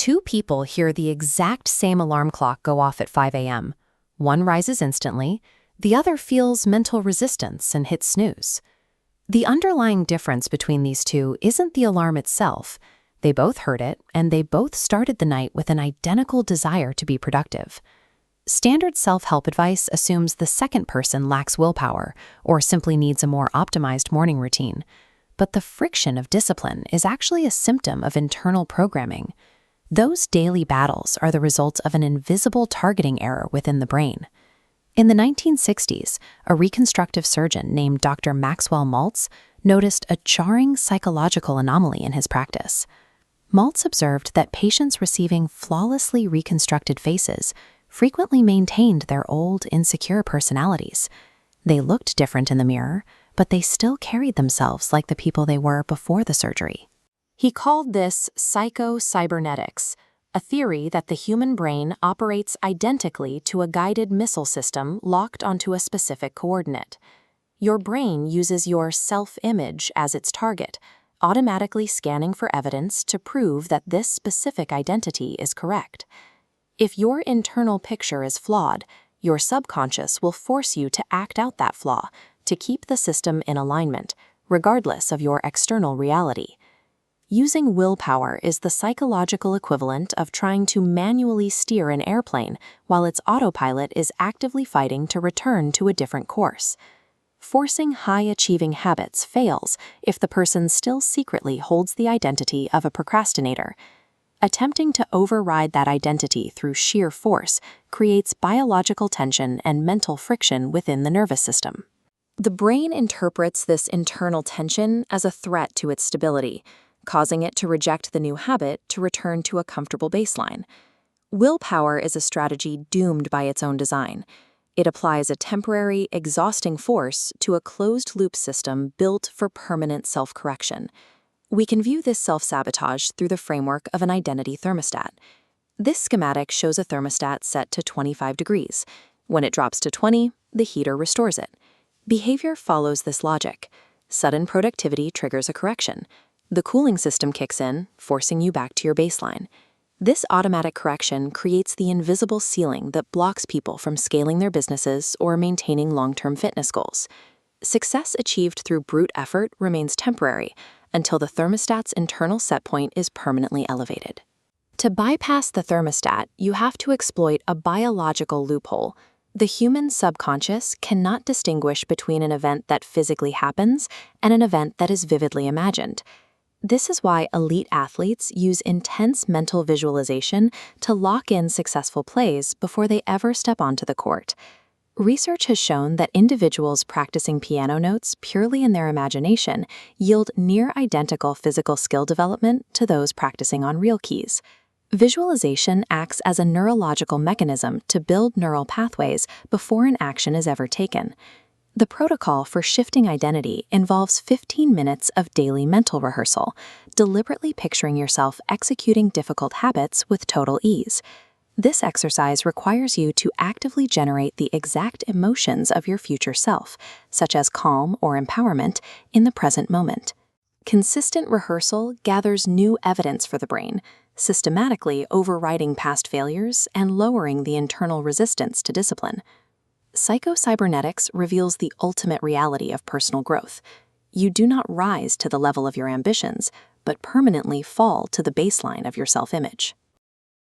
Two people hear the exact same alarm clock go off at 5 a.m. One rises instantly, the other feels mental resistance and hits snooze. The underlying difference between these two isn't the alarm itself. They both heard it, and they both started the night with an identical desire to be productive. Standard self-help advice assumes the second person lacks willpower or simply needs a more optimized morning routine. But the friction of discipline is actually a symptom of internal programming. Those daily battles are the result of an invisible targeting error within the brain. In the 1960s, a reconstructive surgeon named Dr. Maxwell Maltz noticed a jarring psychological anomaly in his practice. Maltz observed that patients receiving flawlessly reconstructed faces frequently maintained their old, insecure personalities. They looked different in the mirror, but they still carried themselves like the people they were before the surgery. He called this Psycho-Cybernetics, a theory that the human brain operates identically to a guided missile system locked onto a specific coordinate. Your brain uses your self-image as its target, automatically scanning for evidence to prove that this specific identity is correct. If your internal picture is flawed, your subconscious will force you to act out that flaw to keep the system in alignment, regardless of your external reality. Using willpower is the psychological equivalent of trying to manually steer an airplane while its autopilot is actively fighting to return to a different course. Forcing high-achieving habits fails if the person still secretly holds the identity of a procrastinator. Attempting to override that identity through sheer force creates biological tension and mental friction within the nervous system. The brain interprets this internal tension as a threat to its stability, causing it to reject the new habit to return to a comfortable baseline. Willpower is a strategy doomed by its own design. It applies a temporary, exhausting force to a closed-loop system built for permanent self-correction. We can view this self-sabotage through the framework of an identity thermostat. This schematic shows a thermostat set to 25 degrees. When it drops to 20, the heater restores it. Behavior follows this logic. Sudden productivity triggers a correction. The cooling system kicks in, forcing you back to your baseline. This automatic correction creates the invisible ceiling that blocks people from scaling their businesses or maintaining long-term fitness goals. Success achieved through brute effort remains temporary until the thermostat's internal set point is permanently elevated. To bypass the thermostat, you have to exploit a biological loophole. The human subconscious cannot distinguish between an event that physically happens and an event that is vividly imagined. This is why elite athletes use intense mental visualization to lock in successful plays before they ever step onto the court. Research has shown that individuals practicing piano notes purely in their imagination yield near-identical physical skill development to those practicing on real keys. Visualization acts as a neurological mechanism to build neural pathways before an action is ever taken. The protocol for shifting identity involves 15 minutes of daily mental rehearsal, deliberately picturing yourself executing difficult habits with total ease. This exercise requires you to actively generate the exact emotions of your future self, such as calm or empowerment, in the present moment. Consistent rehearsal gathers new evidence for the brain, systematically overriding past failures and lowering the internal resistance to discipline. Psycho-Cybernetics reveals the ultimate reality of personal growth. You do not rise to the level of your ambitions, but permanently fall to the baseline of your self-image.